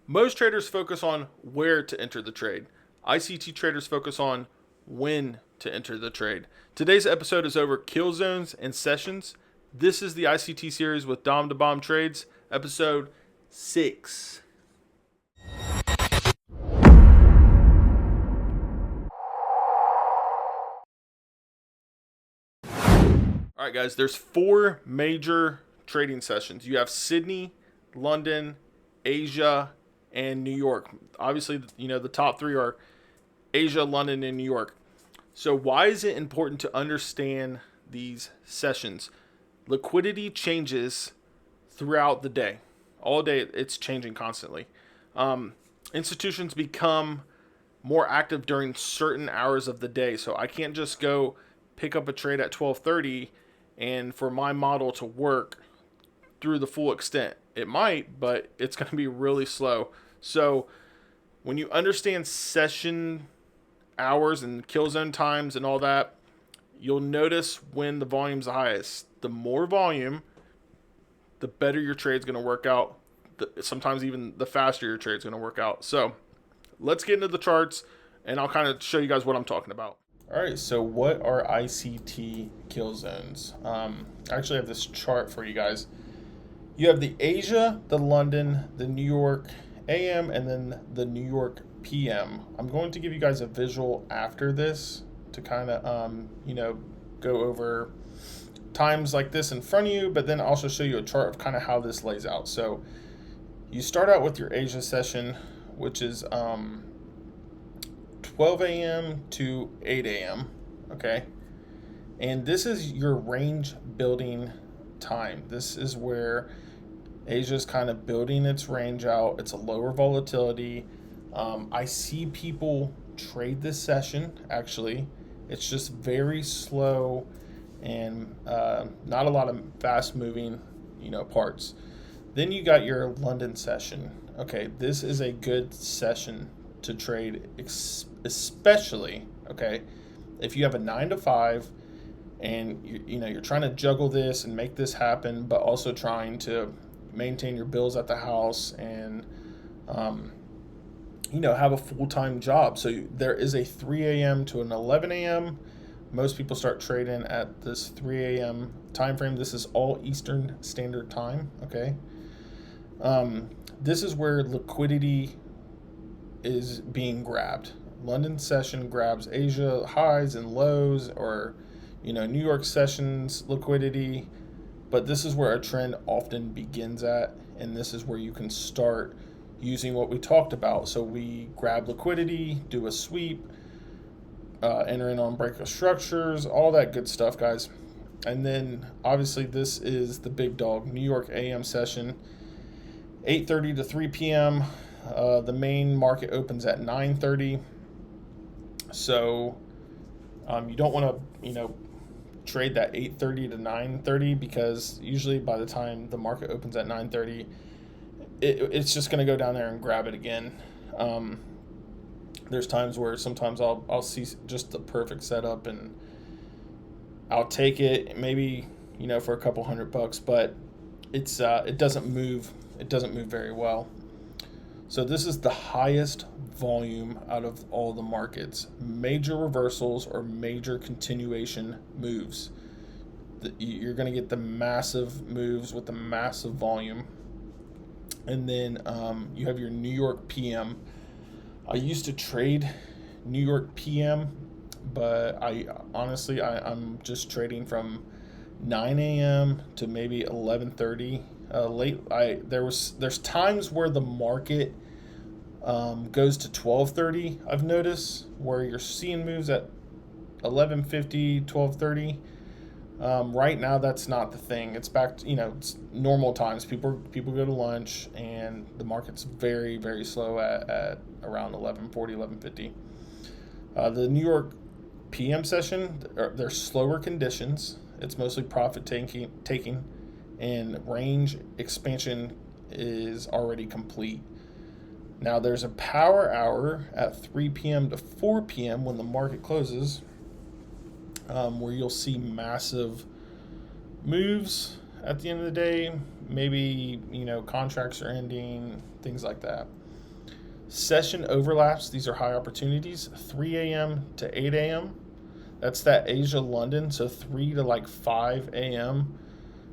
Most traders focus on where to enter the trade. ICT traders focus on when to enter the trade. Today's episode is over kill zones and sessions. This is the ICT series with DOMDABOMBTRADEZ, episode 6. All right, guys, there's 4 major trading sessions. You have Sydney, London, Asia, and New York. Obviously, the top 3 are Asia, London, and New York. So why is it important to understand these sessions? Liquidity changes throughout the day. All day, it's changing constantly. Institutions become more active during certain hours of the day. So I can't just go pick up a trade at 12:30 and for my model to work through the full extent. It might, but it's going to be really slow. So when you understand session hours and kill zone times and all that, you'll notice when the volume's the highest. The more volume, the better your trade's going to work out. Sometimes even the faster your trade's going to work out. So let's get into the charts, and I'll kind of show you guys what I'm talking about. All right, so what are ICT kill zones? I actually have this chart for you guys. You have the Asia, the London, the New York AM, and then the New York PM. I'm going to give you guys a visual after this to kind of, go over times like this in front of you, but then also show you a chart of kind of how this lays out. So you start out with your Asia session, which is 12 a.m. to 8 a.m., okay? And this is your range building time. This is where Asia's kind of building its range out. It's a lower volatility. I see people trade this session, actually. It's just very slow and not a lot of fast moving, parts. Then you got your London session. Okay, this is a good session to trade, especially, okay, if you have a 9 to 5 and you're trying to juggle this and make this happen, but also trying to maintain your bills at the house and have a full-time job. So there is a 3 a.m. to an 11 a.m. Most people start trading at this 3 a.m. time frame. This is all Eastern Standard Time, okay? This is where liquidity is being grabbed. London session grabs Asia highs and lows, or New York sessions liquidity, but this is where a trend often begins at, and this is where you can start using what we talked about. So we grab liquidity, do a sweep, enter in on breaker structures, all that good stuff, guys. And then obviously this is the big dog, New York AM session, 8:30 to 3 p.m. The main market opens at 9:30. So you don't want to, trade that 8:30 to 9:30, because usually by the time the market opens at 9:30, it's just going to go down there and grab it again. There's times where sometimes I'll see just the perfect setup and I'll take it, maybe for a couple $100, but it doesn't move. It doesn't move very well. So this is the highest volume out of all the markets. Major reversals or major continuation moves. You're going to get the massive moves with the massive volume. And then you have your New York PM. I used to trade New York PM, but I'm just trading from 9 a.m. to maybe 11:30. There's times where the market goes to 12:30. I've noticed where you're seeing moves at 11:50, 12:30. Right now, that's not the thing. It's back to, it's normal times. People go to lunch, and the market's very, very slow at around 11:40, 11:50. The New York PM session, there's slower conditions. It's mostly profit taking, and range expansion is already complete. Now there's a power hour at 3 p.m. to 4 p.m. when the market closes, where you'll see massive moves at the end of the day. Maybe, contracts are ending, things like that. Session overlaps, these are high opportunities, 3 a.m. to 8 a.m. That's that Asia London, so 3 to like 5 a.m.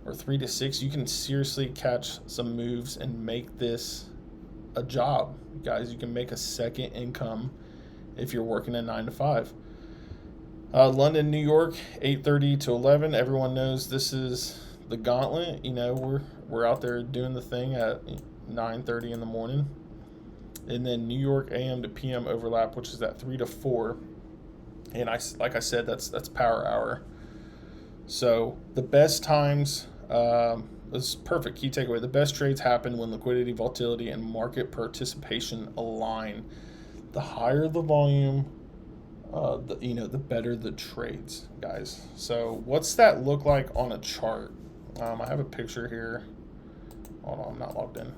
or 3 to 6. You can seriously catch some moves and make this a job. Guys, you can make a second income if you're working a 9 to 5. London, New York, 8:30 to 11. Everyone knows this is the gauntlet. You know, we're out there doing the thing at 9:30 in the morning. And then New York AM to PM overlap, which is that 3 to 4. And like I said, that's power hour. So the best times, this is perfect. Key takeaway: the best trades happen when liquidity, volatility, and market participation align. The higher the volume, the better the trades, guys. So what's that look like on a chart? I have a picture here. Hold on, I'm not logged in.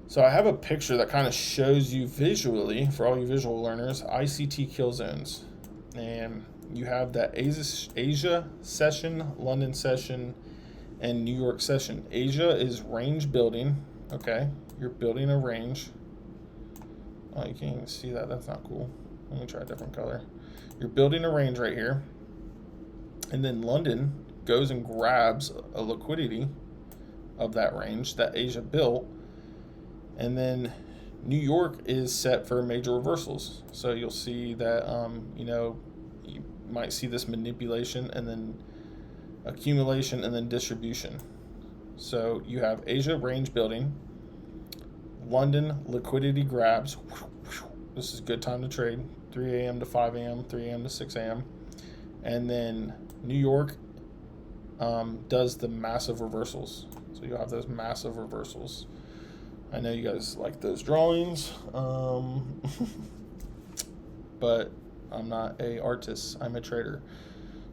So I have a picture that kind of shows you visually, for all you visual learners, ICT Killzones. And you have that Asia session, London session, and New York session. Asia is range building. Okay, you're building a range. Oh, you can't even see that. That's not cool. Let me try a different color. You're building a range right here. And then London goes and grabs a liquidity of that range that Asia built. And then New York is set for major reversals. So you'll see that, you might see this manipulation and then accumulation and then distribution. So you have Asia range building, London liquidity grabs. This is a good time to trade. 3 a.m. to 5 a.m., 3 a.m. to 6 a.m. And then New York does the massive reversals. So you'll have those massive reversals. I know you guys like those drawings, but I'm not an artist. I'm a trader.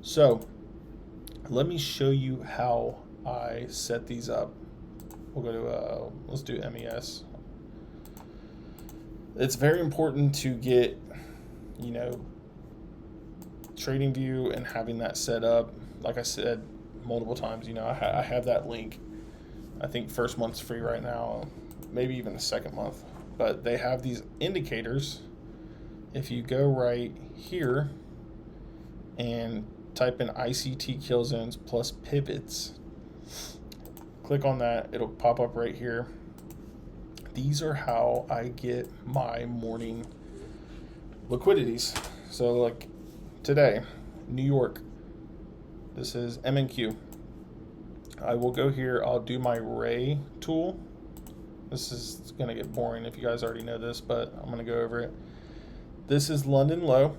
So let me show you how I set these up. We'll go to, let's do MES. It's very important to get, TradingView and having that set up. Like I said multiple times, I have that link. I think first month's free right now, maybe even the second month. But they have these indicators. If you go right here and type in ICT Killzones plus pivots, click on that, it'll pop up right here. These are how I get my morning liquidities. So like today, New York, this is MNQ. I will go here, I'll do my Ray tool. This is going to get boring if you guys already know this, but I'm going to go over it. This is London low.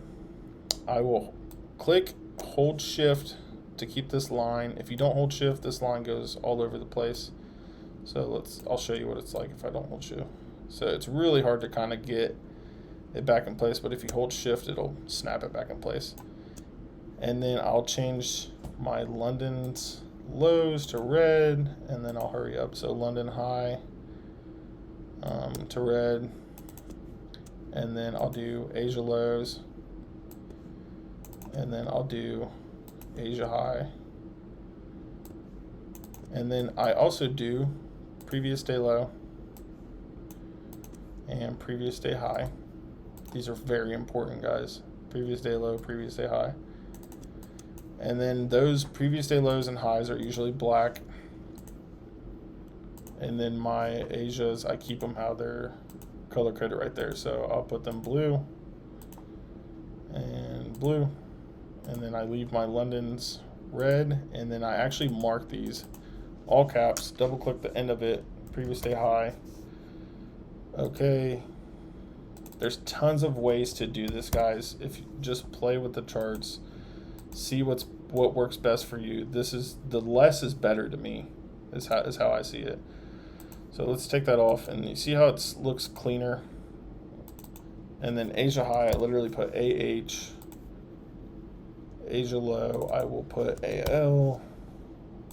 I will click, hold shift to keep this line. If you don't hold shift, this line goes all over the place. So I'll show you what it's like if I don't hold shift. So it's really hard to kind of get it back in place, but if you hold shift, it'll snap it back in place. And then I'll change my London's lows to red, and then I'll hurry up. So London high to red, and then I'll do Asia lows, and then I'll do Asia high, and then I also do previous day low and previous day high. These are very important, guys. Previous day low, previous day high. And then those previous day lows and highs are usually black. And then my Asias, I keep them how they're color coded right there. So I'll put them blue and blue. And then I leave my Londons red. And then I actually mark these all caps, double click the end of it, previous day high. Okay. There's tons of ways to do this, guys. If you just play with the charts, see what works best for you. This is the less is better to me, is how I see it. So let's take that off, and you see how it looks cleaner. And then Asia high, I literally put AH. Asia low, I will put AL.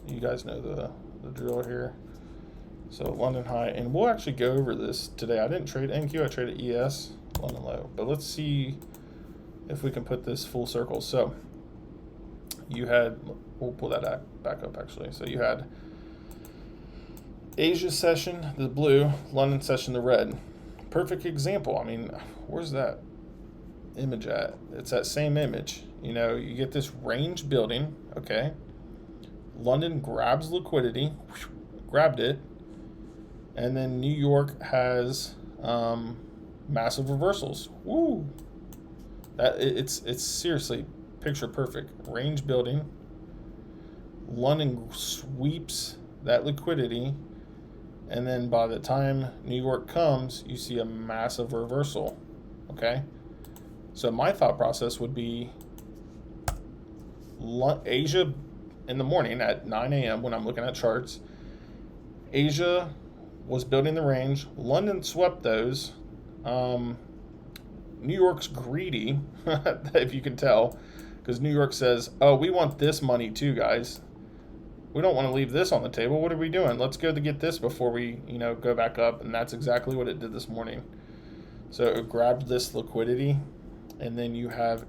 You guys know the drill here. So London high, and we'll actually go over this today. I didn't trade NQ, I traded ES, London low. But let's see if we can put this full circle. So you had, we'll pull that back up actually. So you had Asia session, the blue, London session, the red. perfect example. I mean, where's that image at? It's that same image. You get this range building, okay? London grabs liquidity, grabbed it, and then New York has massive reversals. Woo! It's seriously picture perfect. Range building. London sweeps that liquidity, and then by the time New York comes, you see a massive reversal. Okay? So my thought process would be Asia in the morning at 9 a.m. when I'm looking at charts. Asia was building the range. London swept those. New York's greedy, if you can tell, because New York says, oh, we want this money too, guys. We don't want to leave this on the table. What are we doing? Let's go to get this before we, go back up. And that's exactly what it did this morning. So it grabbed this liquidity, and then you have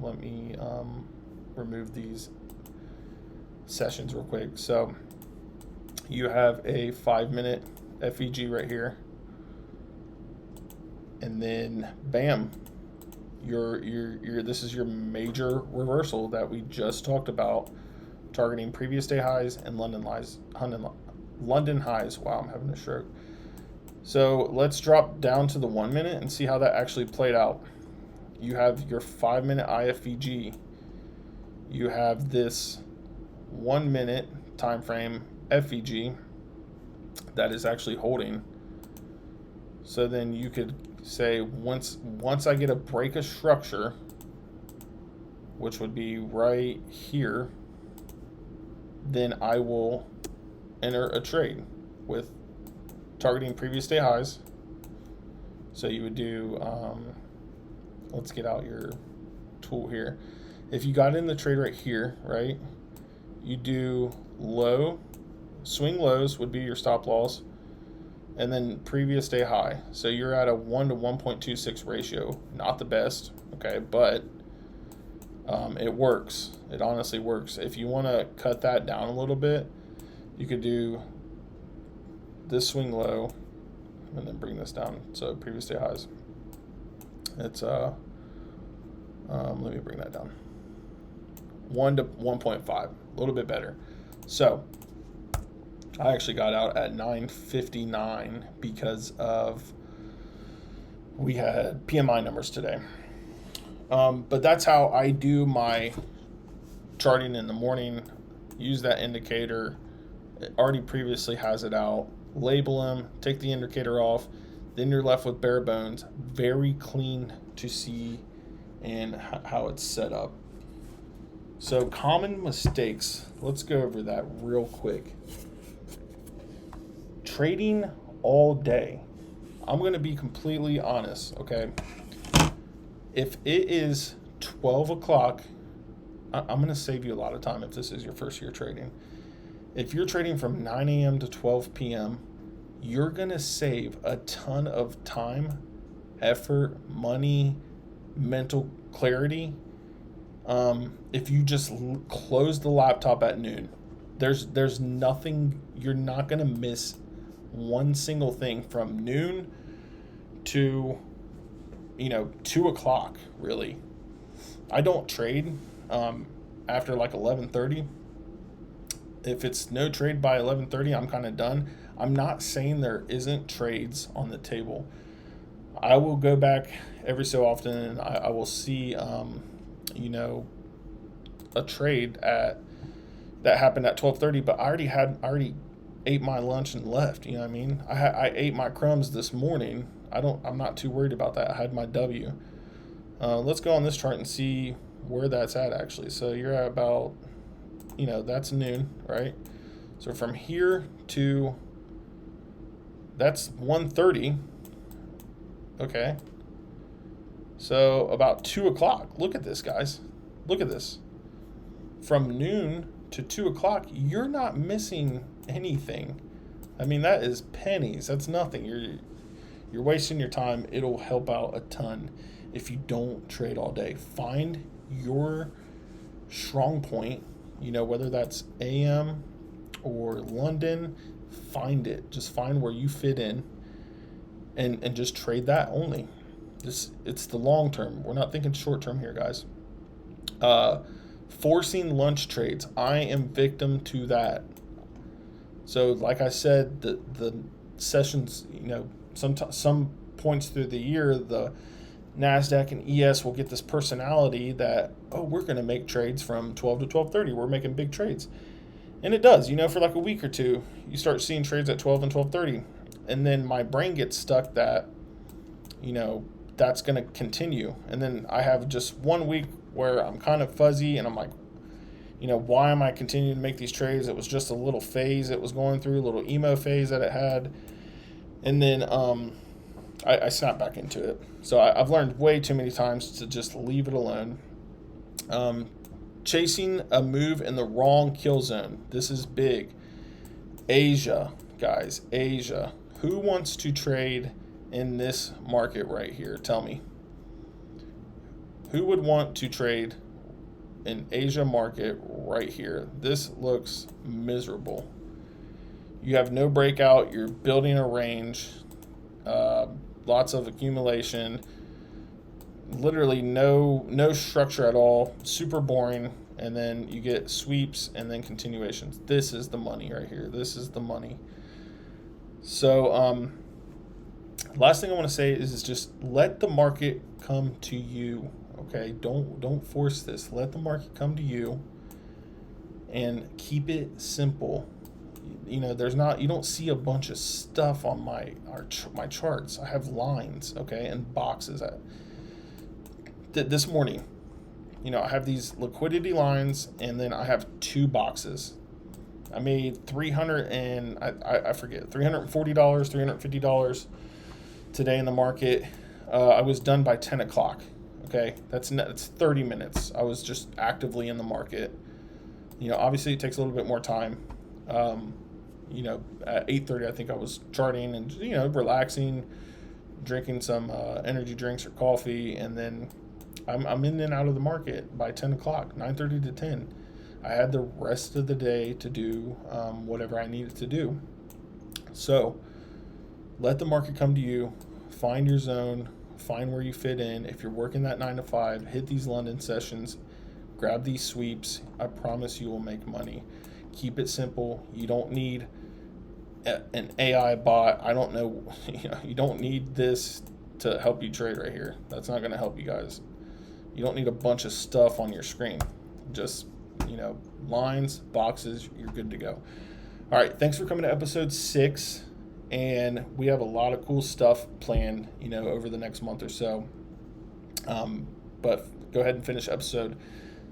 let me remove these sessions real quick. So you have a 5-minute FEG right here, and then bam, this is your major reversal that we just talked about, targeting previous day highs and London highs. Wow, I'm having a stroke. So let's drop down to the 1 minute and see how that actually played out. You have your 5-minute IFVG. You have this 1 minute time frame FVG that is actually holding. So then you could say once I get a break of structure, which would be right here, then I will enter a trade with targeting previous day highs. So you would do, let's get out your tool here. If you got in the trade right here, right, you do low, swing lows would be your stop loss, and then previous day high. So you're at a 1 to 1.26 ratio. Not the best, okay, but it works. It honestly works. If you want to cut that down a little bit, you could do this swing low and then bring this down. So previous day highs. It's let me bring that down. 1 to 1.5, a little bit better. So I actually got out at 9:59 because of we had PMI numbers today. But that's how I do my charting in the morning. Use that indicator. It already previously has it out. Label them, take the indicator off. Then you're left with bare bones. Very clean to see and how it's set up. So common mistakes. Let's go over that real quick. Trading all day. I'm going to be completely honest, okay? If it is 12 o'clock, I'm going to save you a lot of time if this is your first year trading. If you're trading from 9 a.m. to 12 p.m., you're going to save a ton of time, effort, money, mental clarity. If you just close the laptop at noon, there's nothing, you're not going to miss one single thing from noon to 2 o'clock, really. I don't trade after like 11:30. If it's no trade by 11:30, I'm kind of done. I'm not saying there isn't trades on the table. I will go back every so often and I will see a trade that happened at 12:30, but I already ate my lunch and left. You know what I mean? I ate my crumbs this morning. I'm not too worried about that. I had my W. Let's go on this chart and see where that's at actually. So you're at about, that's noon, right? So from here to, that's 1:30. Okay. So about 2 o'clock. Look at this, guys. Look at this. From noon to 2 o'clock, you're not missing anything. I mean, that is pennies. That's nothing. You're wasting your time. It'll help out a ton if you don't trade all day. Find your strong point, whether that's AM or London, find it. Just find where you fit in and just trade that only. It's the long term. We're not thinking short term here, guys. Forcing lunch trades. I am victim to that. So like I said, the sessions, some points through the year, the NASDAQ and ES will get this personality that, oh, we're going to make trades from 12 to 12:30. We're making big trades. And it does, for like a week or two, you start seeing trades at 12 and 12:30. And then my brain gets stuck that, that's going to continue. And then I have just 1 week where I'm kind of fuzzy and I'm like, why am I continuing to make these trades? It was just a little phase it was going through, a little emo phase that it had. And then I snapped back into it. So I've learned way too many times to just leave it alone. Chasing a move in the wrong kill zone. This is big. Asia, guys, Asia. Who wants to trade in this market right here? Tell me. Who would want to trade in Asia market right here? This looks miserable. You have no breakout. You're building a range. Lots of accumulation. Literally no structure at all. Super boring. And then you get sweeps and then continuations. This is the money right here. This is the money. So last thing I want to say is just let the market come to you. Okay, don't force this. Let the market come to you and keep it simple. You don't see a bunch of stuff on my charts. I have lines, okay, and boxes. This morning, I have these liquidity lines, and then I have 2 boxes. I made $340, $350 today in the market. I was done by 10 o'clock. Okay, that's 30 minutes. I was just actively in the market. Obviously it takes a little bit more time. At 8:30, I think I was charting and relaxing, drinking some energy drinks or coffee, and then I'm in and out of the market by 10 o'clock, 9:30 to 10. I had the rest of the day to do whatever I needed to do. So let the market come to you. Find your zone. Find where you fit in. If you're working that 9 to 5, hit these London sessions. Grab these sweeps. I promise you will make money. Keep it simple. You don't need an AI bot. I don't know. You don't need this to help you trade right here. That's not going to help you guys. You don't need a bunch of stuff on your screen. Just, lines, boxes, you're good to go. All right. Thanks for coming to episode 6. And we have a lot of cool stuff planned, over the next month or so. But go ahead and finish episode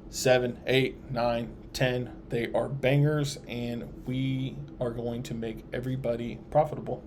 7, 8, 9, 10. They are bangers, and we are going to make everybody profitable.